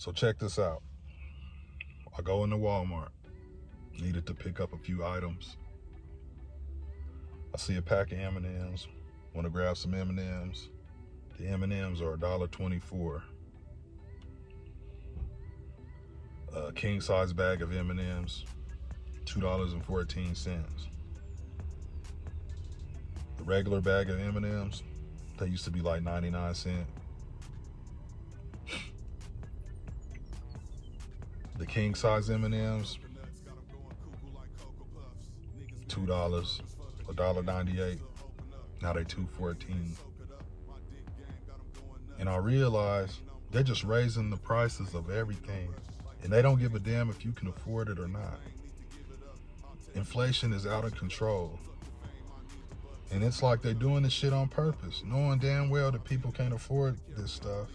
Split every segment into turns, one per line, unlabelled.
So check this out. I go into Walmart, needed to pick up a few items. I see a pack of M&Ms, want to grab some M&Ms. The M&Ms are $1.24. A king size bag of M&Ms, $2.14. The regular bag of M&Ms, they used to be like 99 cents. The king size M&Ms, $2, $1.98. Now they $2.14. And I realize they're just raising the prices of everything, and they don't give a damn if you can afford it or not. Inflation is out of control. And it's like they're doing this shit on purpose, knowing damn well that people can't afford this stuff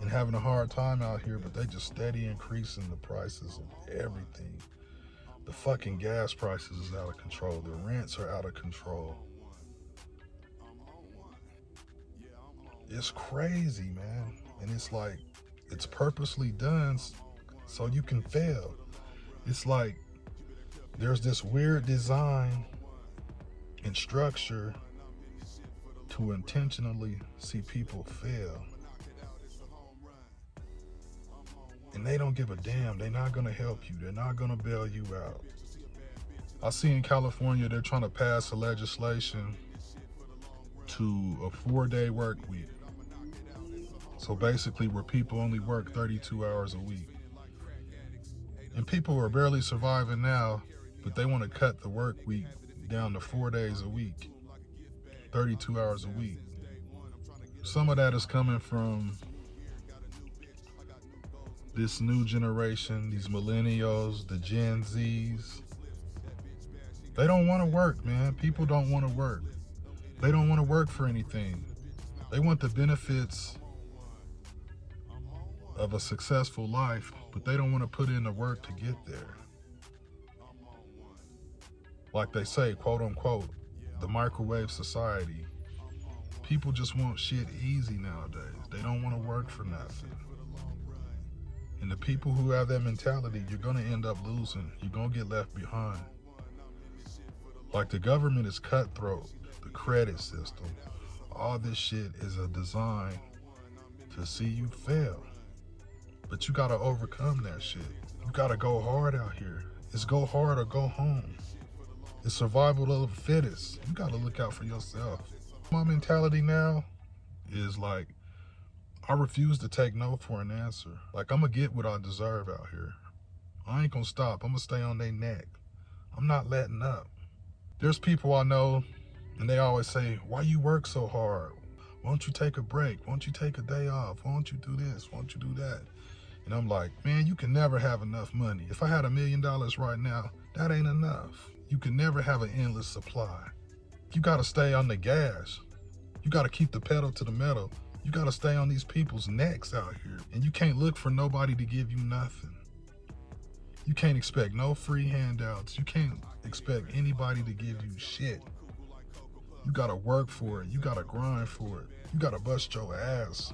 and having a hard time out here, but they just steady increasing the prices of everything. The fucking gas prices is out of control. The rents are out of control. It's crazy, man. And it's like, it's purposely done so you can fail. It's like there's this weird design and structure to intentionally see people fail. And they don't give a damn. They're not gonna help you. They're not gonna bail you out. I see in California, they're trying to pass a legislation to a 4-day work week. So basically where people only work 32 hours a week. And people are barely surviving now, but they want to cut the work week down to 4 days a week, 32 hours a week. Some of that is coming from this new generation, these millennials, the Gen Zs. They don't want to work, man. People don't want to work. They don't want to work for anything. They want the benefits of a successful life, but they don't want to put in the work to get there. Like they say, quote unquote, the microwave society. People just want shit easy nowadays. They don't want to work for nothing. And the people who have that mentality, you're going to end up losing. You're going to get left behind. Like the government is cutthroat, the credit system. All this shit is a design to see you fail. But you got to overcome that shit. You got to go hard out here. It's go hard or go home. It's survival of the fittest. You got to look out for yourself. My mentality now is like, I refuse to take no for an answer. Like, I'm going to get what I deserve out here. I ain't going to stop. I'm going to stay on their neck. I'm not letting up. There's people I know, and they always say, why you work so hard? Why don't you take a break? Why don't you take a day off? Why don't you do this? Why don't you do that? And I'm like, man, you can never have enough money. If I had $1 million right now, that ain't enough. You can never have an endless supply. You got to stay on the gas. You got to keep the pedal to the metal. You got to stay on these people's necks out here. And you can't look for nobody to give you nothing. You can't expect no free handouts. You can't expect anybody to give you shit. You got to work for it. You got to grind for it. You got to bust your ass.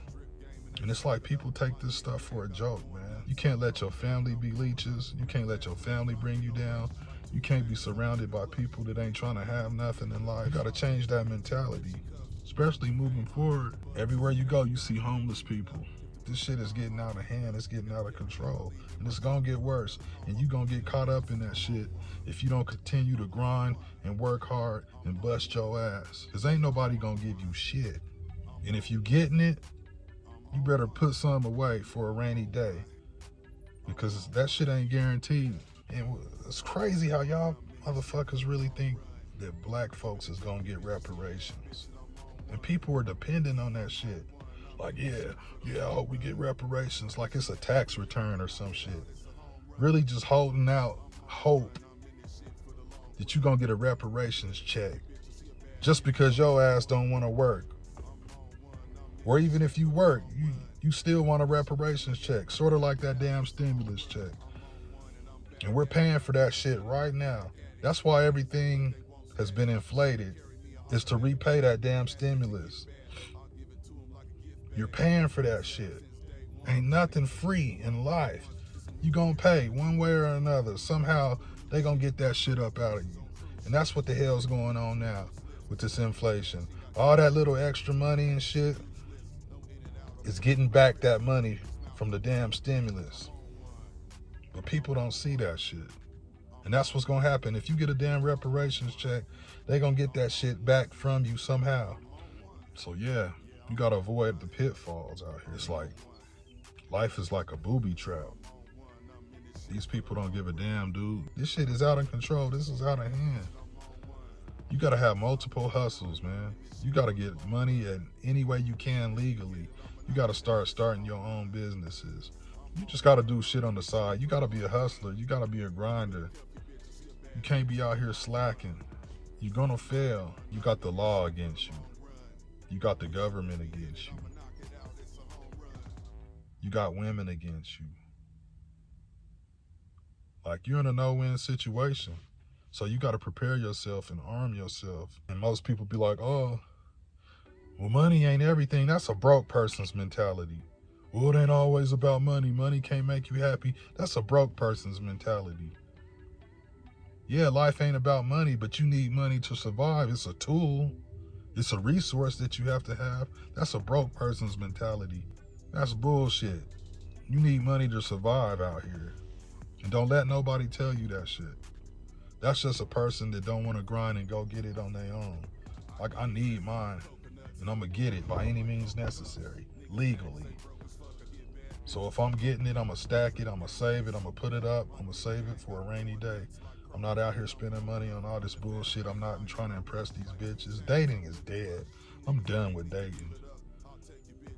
And it's like people take this stuff for a joke, man. You can't let your family be leeches. You can't let your family bring you down. You can't be surrounded by people that ain't trying to have nothing in life. You got to change that mentality. Especially moving forward, everywhere you go, you see homeless people. This shit is getting out of hand. It's getting out of control. And it's going to get worse. And you're going to get caught up in that shit if you don't continue to grind and work hard and bust your ass. Because ain't nobody going to give you shit. And if you getting it, you better put some away for a rainy day. Because that shit ain't guaranteed. And it's crazy how y'all motherfuckers really think that black folks is going to get reparations. And people are dependent on that shit. Like, yeah, I hope we get reparations. Like it's a tax return or some shit. Really just holding out hope that you're going to get a reparations check. Just because your ass don't want to work. Or even if you work, you still want a reparations check. Sort of like that damn stimulus check. And we're paying for that shit right now. That's why everything has been inflated. Is to repay that damn stimulus. You're paying for that shit. Ain't nothing free in life. You gonna pay one way or another. Somehow they gonna get that shit up out of you. And that's what the hell's going on now with this inflation. All that little extra money and shit is getting back that money from the damn stimulus. But people don't see that shit. And that's what's gonna happen. If you get a damn reparations check, they gonna get that shit back from you somehow. So yeah, you gotta avoid the pitfalls out here. It's like, life is like a booby trap. These people don't give a damn, dude. This shit is out of control. This is out of hand. You gotta have multiple hustles, man. You gotta get money in any way you can legally. You gotta starting your own businesses. You just gotta do shit on the side. You gotta be a hustler. You gotta be a grinder. You can't be out here slacking. You're gonna fail. You got the law against you. You got the government against you. You got women against you. Like, you're in a no-win situation. So you got to prepare yourself and arm yourself. And most people be like, oh, well, money ain't everything. That's a broke person's mentality. Well, it ain't always about money. Money can't make you happy. That's a broke person's mentality. Yeah, life ain't about money, but you need money to survive. It's a tool. It's a resource that you have to have. That's a broke person's mentality. That's bullshit. You need money to survive out here. And don't let nobody tell you that shit. That's just a person that don't want to grind and go get it on their own. Like, I need mine, and I'm going to get it by any means necessary, legally. So if I'm getting it, I'm going to stack it, I'm going to save it, I'm going to put it up, I'm going to save it for a rainy day. I'm not out here spending money on all this bullshit. I'm not trying to impress these bitches. Dating is dead. I'm done with dating.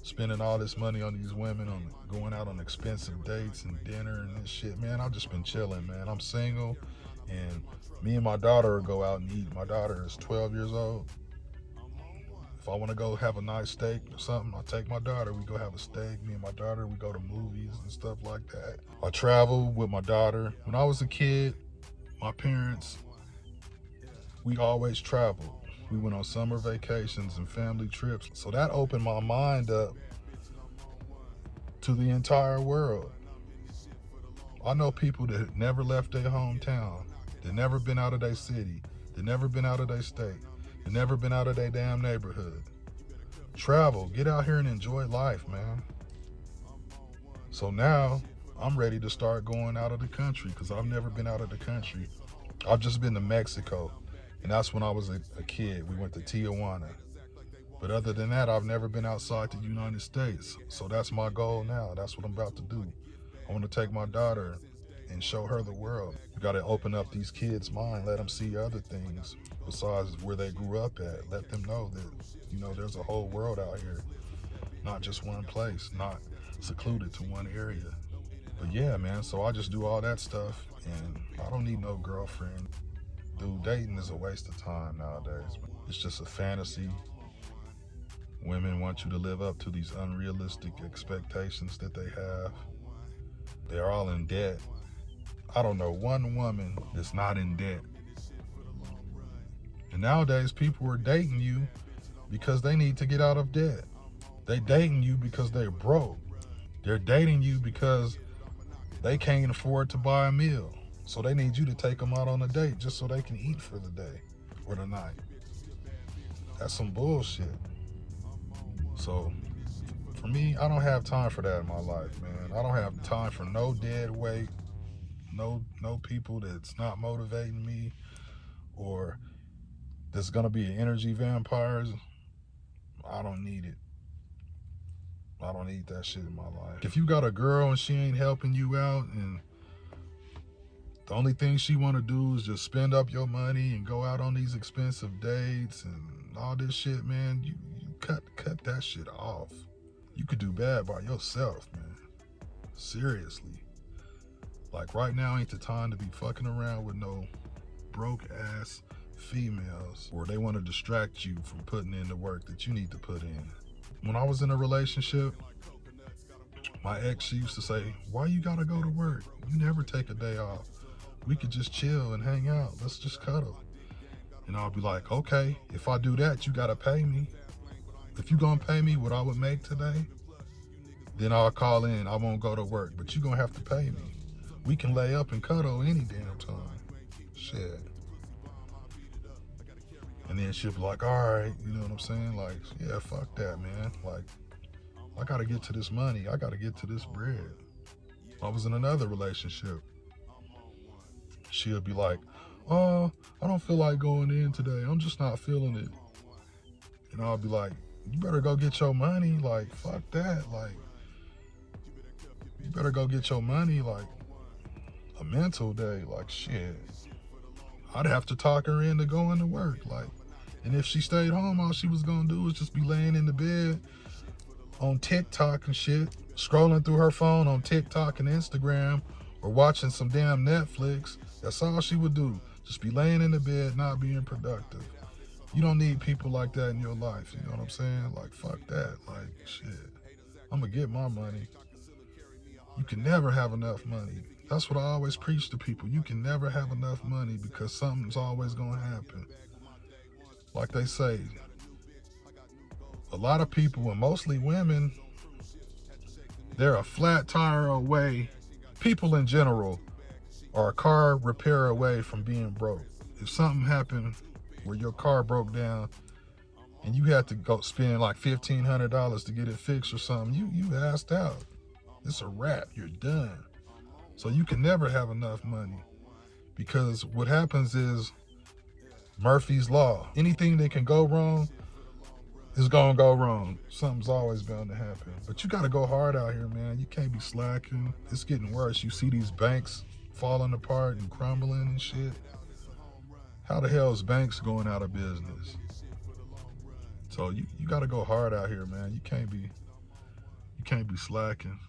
Spending all this money on these women, on going out on expensive dates and dinner and this shit, man. I've just been chilling, man. I'm single, and me and my daughter will go out and eat. My daughter is 12 years old. If I want to go have a nice steak or something, I take my daughter. We go have a steak. Me and my daughter, we go to movies and stuff like that. I travel with my daughter. When I was a kid, my parents, we always traveled. We went on summer vacations and family trips. So that opened my mind up to the entire world. I know people that never left their hometown, that never been out of their city, that never been out of their state, that never been out of their damn neighborhood. Travel, get out here and enjoy life, man. So now I'm ready to start going out of the country because I've never been out of the country. I've just been to Mexico. And that's when I was a kid. We went to Tijuana. But other than that, I've never been outside the United States. So that's my goal now. That's what I'm about to do. I want to take my daughter and show her the world. You got to open up these kids' mind, let them see other things besides where they grew up at. Let them know that, you know, there's a whole world out here, not just one place, not secluded to one area. But yeah, man, so I just do all that stuff, and I don't need no girlfriend. Dude, dating is a waste of time nowadays. It's just a fantasy. Women want you to live up to these unrealistic expectations that they have. They're all in debt. I don't know one woman that's not in debt. And nowadays, people are dating you because they need to get out of debt. They dating you because they're broke. They're dating you because they can't afford to buy a meal. So they need you to take them out on a date just so they can eat for the day or the night. That's some bullshit. So for me, I don't have time for that in my life, man. I don't have time for no dead weight, no people that's not motivating me or that's gonna be energy vampires. I don't need it. I don't need that shit in my life. If you got a girl and she ain't helping you out and the only thing she want to do is just spend up your money and go out on these expensive dates and all this shit, man, you cut that shit off. You could do bad by yourself, man. Seriously. Like, right now ain't the time to be fucking around with no broke ass females or they want to distract you from putting in the work that you need to put in. When I was in a relationship, my ex, she used to say, why you gotta go to work? You never take a day off. We could just chill and hang out. Let's just cuddle. And I'll be like, okay, if I do that, you gotta pay me. If you gonna pay me what I would make today, then I'll call in. I won't go to work, but you gonna have to pay me. We can lay up and cuddle any damn time. Shit. And then she'll be like, all right, you know what I'm saying? Like, yeah, fuck that, man. Like, I gotta get to this money. I gotta get to this bread. I was in another relationship. She'll be like, oh, I don't feel like going in today. I'm just not feeling it. And I'll be like, you better go get your money. Like, fuck that. Like, you better go get your money. Like, a mental day. Like, shit. I'd have to talk her into going to work. Like, and if she stayed home, all she was gonna do was just be laying in the bed on TikTok and shit, scrolling through her phone on TikTok and Instagram, or watching some damn Netflix. That's all she would do. Just be laying in the bed, not being productive. You don't need people like that in your life. You know what I'm saying? Like, fuck that. Like, shit. I'm gonna get my money. You can never have enough money. That's what I always preach to people. You can never have enough money because something's always gonna happen. Like they say, a lot of people, and mostly women, they're a flat tire away. People in general are a car repair away from being broke. If something happened where your car broke down and you had to go spend like $1,500 to get it fixed or something, you asked out. It's a wrap. You're done. So you can never have enough money, because what happens is Murphy's Law. Anything that can go wrong is gonna go wrong. Something's always bound to happen. But you gotta go hard out here, man. You can't be slacking. It's getting worse. You see these banks falling apart and crumbling and shit. How the hell is banks going out of business? So you gotta go hard out here, man. You can't be slacking.